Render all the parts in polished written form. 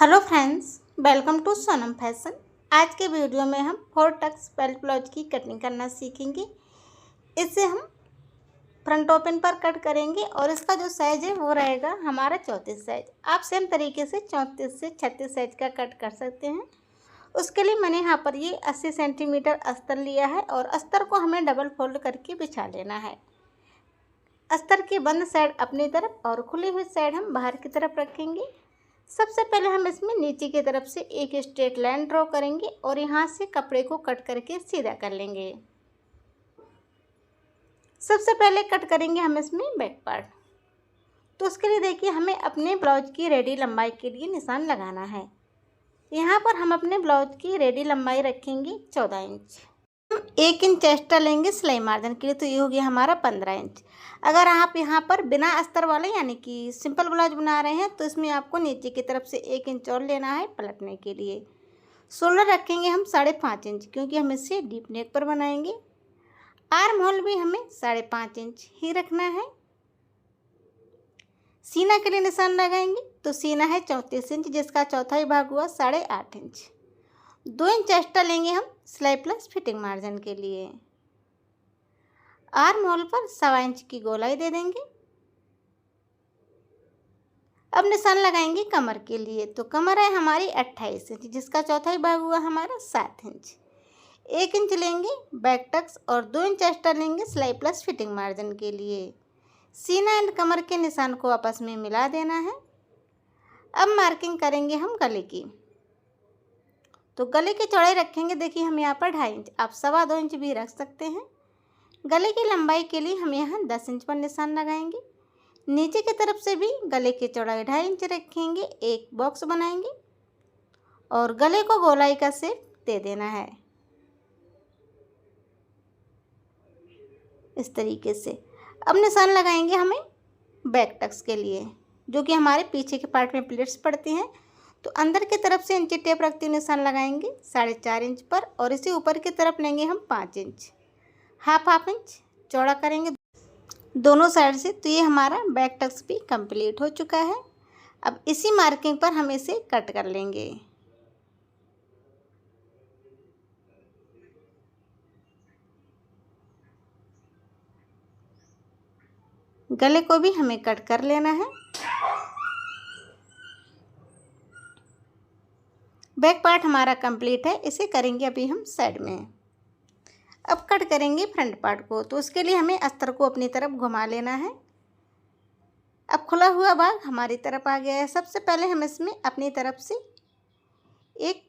Hello friends, welcome to Sonam fashion. आज के video में हम 4 टक्स बेल्ट ब्लाउज की कटिंग करना सीखेंगे। इसे हम फ्रंट ओपन पर कट करेंगे और इसका जो साइज़ है वो रहेगा हमारा 34 साइज। आप सेम तरीके से 34 से 36 साइज का कट कर सकते हैं। उसके लिए मैंने यहाँ पर ये 80 सेंटीमीटर अस्तर लिया है और अस्तर को हमें डबल फोल्ड करके बिछा लेना है। अस्तर की बंद साइड अपनी तरफ और खुली हुई साइड हम बाहर की तरफ रखेंगे। सबसे पहले हम इसमें नीचे की तरफ से एक स्ट्रेट लाइन ड्रॉ करेंगे और यहाँ से कपड़े को कट करके सीधा कर लेंगे। सबसे पहले कट करेंगे हम इसमें बैक पार्ट। तो उसके लिए देखिए हमें अपने ब्लाउज की रेडी लंबाई के लिए निशान लगाना है। यहाँ पर हम अपने ब्लाउज की रेडी लंबाई रखेंगे 14 इंच। हम 1 इंच एक्स्ट्रा लेंगे सिलाई मार्जिन के लिए, तो ये हो गया हमारा 15 इंच। अगर आप यहाँ पर बिना अस्तर वाले यानी कि सिंपल ब्लाउज बना रहे हैं तो इसमें आपको नीचे की तरफ से 1 इंच और लेना है पलटने के लिए। शोल्डर रखेंगे हम 5.5 इंच, क्योंकि हम इसे डीप नेक पर बनाएंगे। आर्म होल भी हमें 5.5 इंच ही रखना है। सीना के लिए निशान लगाएंगे तो सीना है 34 इंच, जिसका चौथाई भाग हुआ 8.5 इंच। 2 इंच एक्स्ट्रा लेंगे हम सिलाई प्लस फिटिंग मार्जिन के लिए। आर्म होल पर 1.25 इंच की गोलाई दे देंगे। अब निशान लगाएंगे कमर के लिए, तो कमर है हमारी 28 इंच, जिसका चौथाई भाग हुआ हमारा 7 इंच। 1 इंच लेंगे बैक टक्स और 2 इंच एक्स्ट्रा लेंगे सिलाई प्लस फिटिंग मार्जिन के लिए। सीना एंड कमर के निशान को आपस में मिला देना है। अब मार्किंग करेंगे हम गले की। तो गले की चौड़ाई रखेंगे, देखिए हम यहाँ पर 2.5 इंच, आप 2.25 इंच भी रख सकते हैं। गले की लंबाई के लिए हम यहाँ 10 इंच पर निशान लगाएंगे। नीचे की तरफ से भी गले की चौड़ाई 2.5 इंच रखेंगे। एक बॉक्स बनाएंगे और गले को गोलाई का शेप दे देना है इस तरीके से। अब निशान लगाएंगे हमें बैक टक्स के लिए, जो कि हमारे पीछे के पार्ट में प्लेट्स पड़ती हैं। तो अंदर की तरफ से इंची टेप रखते हुए निशान लगाएंगे 4.5 इंच पर और इसे ऊपर की तरफ लेंगे हम 5 इंच। हाफ इंच चौड़ा करेंगे दोनों साइड से। तो ये हमारा बैक टक्स भी कंप्लीट हो चुका है। अब इसी मार्किंग पर हम इसे कट कर लेंगे। गले को भी हमें कट कर लेना है। बैक पार्ट हमारा कंप्लीट है, इसे करेंगे अभी हम साइड में। अब कट करेंगे फ्रंट पार्ट को, तो उसके लिए हमें अस्तर को अपनी तरफ घुमा लेना है। अब खुला हुआ भाग हमारी तरफ आ गया है। सबसे पहले हम इसमें अपनी तरफ से एक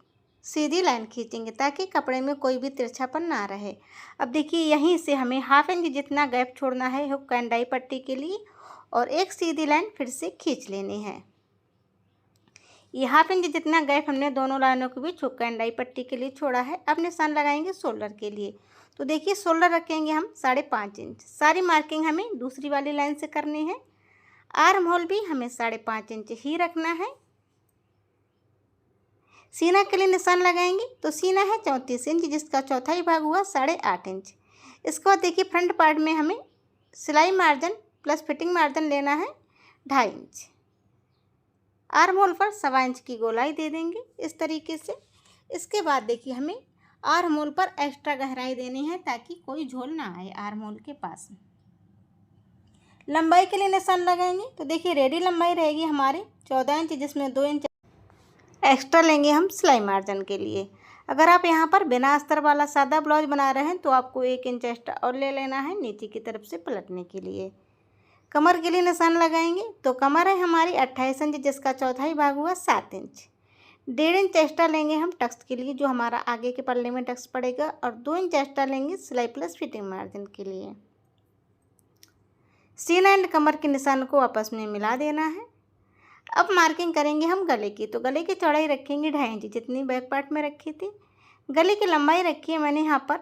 सीधी लाइन खींचेंगे ताकि कपड़े में कोई भी तिरछापन ना रहे। अब देखिए यहीं से हमें 1/2 इंच जितना गैप छोड़ना है हुक एंड डाई पट्टी के लिए और एक सीधी लाइन फिर से खींच लेनी है। ये 1/2 इंच जितना गैप हमने दोनों लाइनों के बीच हुक एंड डाई पट्टी के लिए छोड़ा है। अब निशान लगाएंगे शोल्डर के लिए। तो देखिए शोल्डर रखेंगे हम 5.5 इंच। सारी मार्किंग हमें दूसरी वाली लाइन से करनी है। आर्म होल भी हमें 5.5 इंच ही रखना है। सीना के लिए निशान लगाएंगे तो सीना है 34 इंच, जिसका चौथाई भाग हुआ 8.5 इंच। इसके बाद देखिए फ्रंट पार्ट में हमें सिलाई मार्जिन प्लस फिटिंग मार्जिन लेना है 2.5 इंच। आर्म होल पर 1.25 इंच की गोलाई दे देंगे इस तरीके से। इसके बाद देखिए हमें आर्म होल पर एक्स्ट्रा गहराई देनी है ताकि कोई झोल ना आए आर्म होल के पास। लंबाई के लिए निशान लगाएंगे तो देखिए रेडी लंबाई रहेगी हमारी 14 इंच, जिसमें 2 इंच एक्स्ट्रा लेंगे हम सिलाई मार्जिन के लिए। अगर आप यहाँ पर बिना अस्तर वाला सादा ब्लाउज बना रहे हैं तो आपको 1 इंच एक्स्ट्रा और ले लेना है नीचे की तरफ से पलटने के लिए। कमर के लिए निशान लगाएंगे तो कमर है हमारी 28 इंच, जिसका चौथाई भाग हुआ 7 इंच। 1.5 इंच एक्स्ट्रा लेंगे हम टक्स के लिए, जो हमारा आगे के पल्ले में टक्स पड़ेगा, और 2 इंच एक्स्ट्रा लेंगे सिलाई प्लस फिटिंग मार्जिन के लिए। सीना एंड कमर के निशान को आपस में मिला देना है। अब मार्किंग करेंगे हम गले की। तो गले की चौड़ाई रखेंगे 2.5 इंच, जितनी बैक पार्ट में रखी थी। गले की लंबाई रखी है मैंने यहाँ पर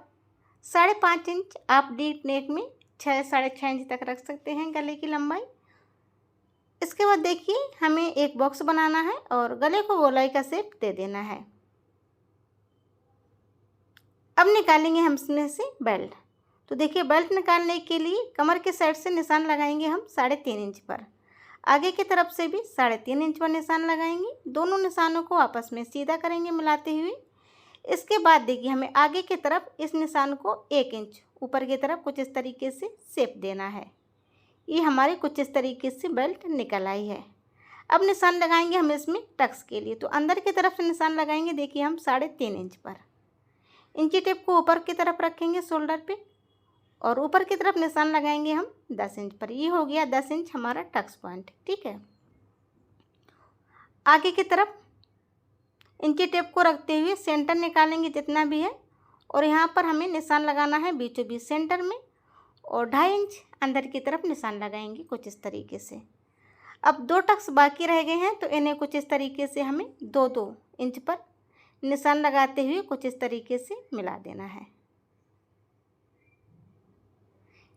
5.5 इंच। आप डीप नेक में 6-6.5 इंच तक रख सकते हैं गले की लंबाई। इसके बाद देखिए हमें एक बॉक्स बनाना है और गले को गोलाई का शेप दे देना है। अब निकालेंगे हम इसमें से बेल्ट। तो देखिए बेल्ट निकालने के लिए कमर के साइड से निशान लगाएंगे हम 3.5 इंच पर। आगे की तरफ से भी 3.5 इंच पर निशान लगाएंगे। दोनों निशानों को आपस में सीधा करेंगे मिलाते हुए। इसके बाद देखिए हमें आगे की तरफ इस निशान को 1 इंच ऊपर की तरफ कुछ इस तरीके से शेप देना है। ये हमारी कुछ इस तरीके से बेल्ट निकल आई है। अब निशान लगाएंगे हम इसमें टक्स के लिए, तो अंदर की तरफ से निशान लगाएंगे। देखिए हम 3.5 इंच पर इंची टेप को ऊपर की तरफ रखेंगे शोल्डर पे और ऊपर की तरफ निशान लगाएंगे हम 10 इंच पर। ये हो गया 10 इंच हमारा टक्स पॉइंट। ठीक है, आगे की तरफ इंची टेप को रखते हुए सेंटर निकालेंगे जितना भी है और यहाँ पर हमें निशान लगाना है बीचों बीच सेंटर में और 2.5 इंच अंदर की तरफ निशान लगाएंगे कुछ इस तरीके से। अब 2 टक्स बाकी रह गए हैं तो इन्हें कुछ इस तरीके से हमें 2-2 इंच पर निशान लगाते हुए कुछ इस तरीके से मिला देना है।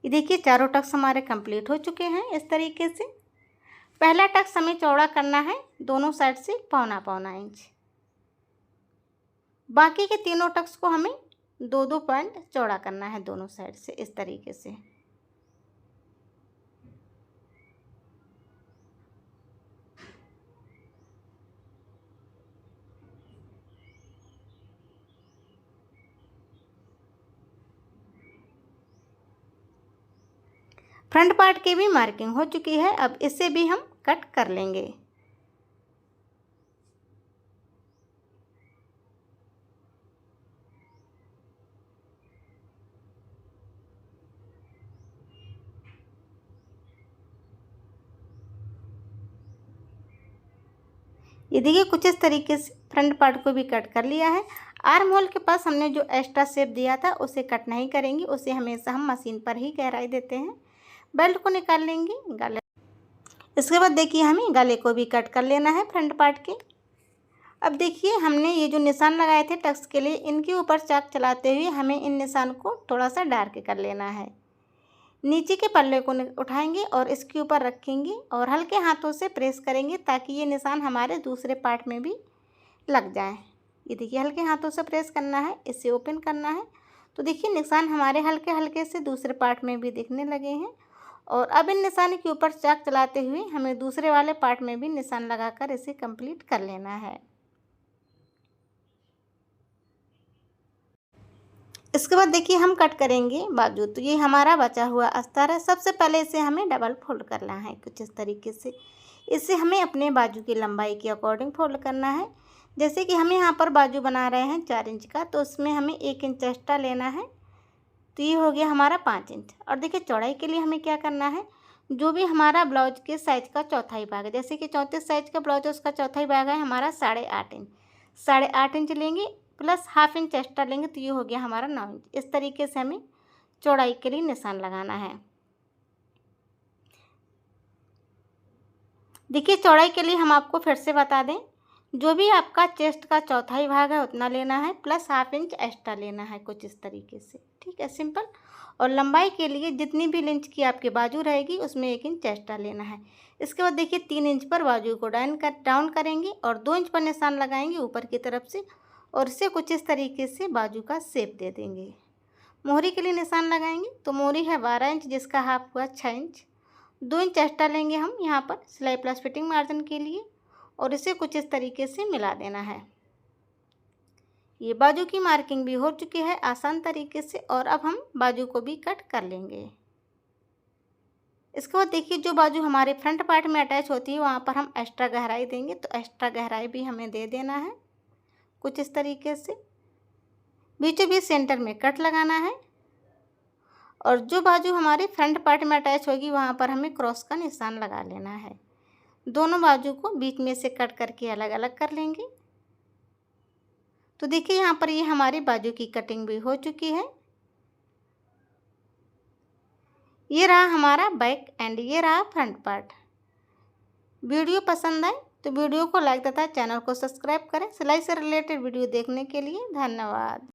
ये देखिए चारों टक्स हमारे कंप्लीट हो चुके हैं इस तरीके से। पहला टक्स हमें चौड़ा करना है दोनों साइड से 1.25 इंच। बाकी के तीनों टक्स को हमें 2-2 पॉइंट चौड़ा करना है दोनों साइड से इस तरीके से। फ्रंट पार्ट की भी मार्किंग हो चुकी है। अब इसे भी हम कट कर लेंगे। ये देखिए कुछ इस तरीके से फ्रंट पार्ट को भी कट कर लिया है। आर्म होल के पास हमने जो एक्स्ट्रा शेप दिया था उसे कट नहीं करेंगे, उसे हमेशा हम मशीन पर ही गहराई देते हैं। बेल्ट को निकाल लेंगे गले। इसके बाद देखिए हमें गले को भी कट कर लेना है फ्रंट पार्ट के। अब देखिए हमने ये जो निशान लगाए थे टक्स के लिए, इनके ऊपर चाक चलाते हुए हमें इन निशान को थोड़ा सा डार्क कर लेना है। नीचे के पल्ले को उठाएंगे और इसके ऊपर रखेंगे और हल्के हाथों से प्रेस करेंगे ताकि ये निशान हमारे दूसरे पार्ट में भी लग जाए। ये देखिए हल्के हाथों से प्रेस करना है, इसे ओपन करना है। तो देखिए निशान हमारे हल्के हल्के से दूसरे पार्ट में भी दिखने लगे हैं। और अब इन निशान के ऊपर चाक चलाते हुए हमें दूसरे वाले पार्ट में भी निशान लगाकर इसे कंप्लीट कर लेना है। इसके बाद देखिए हम कट करेंगे बाजू। तो ये हमारा बचा हुआ अस्तर है। सबसे पहले इसे हमें डबल फोल्ड करना है कुछ इस तरीके से। इसे हमें अपने बाजू की लंबाई के अकॉर्डिंग फोल्ड करना है। जैसे कि हम यहाँ पर बाजू बना रहे हैं 4 इंच का, तो उसमें हमें 1 इंच एक्स्ट्रा लेना है। तो ये हो गया हमारा 5 इंच। और देखिए चौड़ाई के लिए हमें क्या करना है, जो भी हमारा ब्लाउज के साइज का चौथाई भाग है, जैसे कि 34 साइज का ब्लाउज है उसका चौथाई भाग है हमारा 8.5 इंच। 8.5 इंच लेंगे प्लस ½ इंच एक्स्ट्रा लेंगे तो ये हो गया हमारा 9 इंच। इस तरीके से हमें चौड़ाई के लिए निशान लगाना है। देखिए चौड़ाई के लिए हम आपको फिर से बता दें, जो भी आपका चेस्ट का चौथाई भाग है उतना लेना है प्लस ½ इंच एक्स्ट्रा लेना है कुछ इस तरीके से। ठीक है, सिंपल। और लंबाई के लिए जितनी भी इंच की आपकी बाजू रहेगी उसमें 1 इंच एक्स्ट्रा लेना है। इसके बाद देखिए 3 इंच पर बाजू को डाउन करेंगे और 2 इंच पर निशान लगाएंगे ऊपर की तरफ से और इसे कुछ इस तरीके से बाजू का शेप दे देंगे। मोहरी के लिए निशान लगाएंगे तो मोहरी है 12 इंच जिसका हाफ हुआ 6 इंच। 2 इंच एक्स्ट्रा लेंगे हम यहाँ पर सिलाई प्लस फिटिंग मार्जिन के लिए और इसे कुछ इस तरीके से मिला देना है। ये बाजू की मार्किंग भी हो चुकी है आसान तरीके से और अब हम बाजू को भी कट कर लेंगे। इसके बाद देखिए जो बाजू हमारे फ्रंट पार्ट में अटैच होती है वहाँ पर हम एक्स्ट्रा गहराई देंगे, तो एक्स्ट्रा गहराई भी हमें दे देना है कुछ इस तरीके से। बीचों बीच सेंटर में कट लगाना है और जो बाजू हमारे फ्रंट पार्ट में अटैच होगी वहाँ पर हमें क्रॉस का निशान लगा लेना है। दोनों बाजू को बीच में से कट करके अलग अलग कर लेंगे। तो देखिए यहाँ पर ये हमारी बाजू की कटिंग भी हो चुकी है। ये रहा हमारा बैक एंड, ये रहा फ्रंट पार्ट। वीडियो पसंद आए तो वीडियो को लाइक तथा चैनल को सब्सक्राइब करें। सिलाई से रिलेटेड वीडियो देखने के लिए धन्यवाद।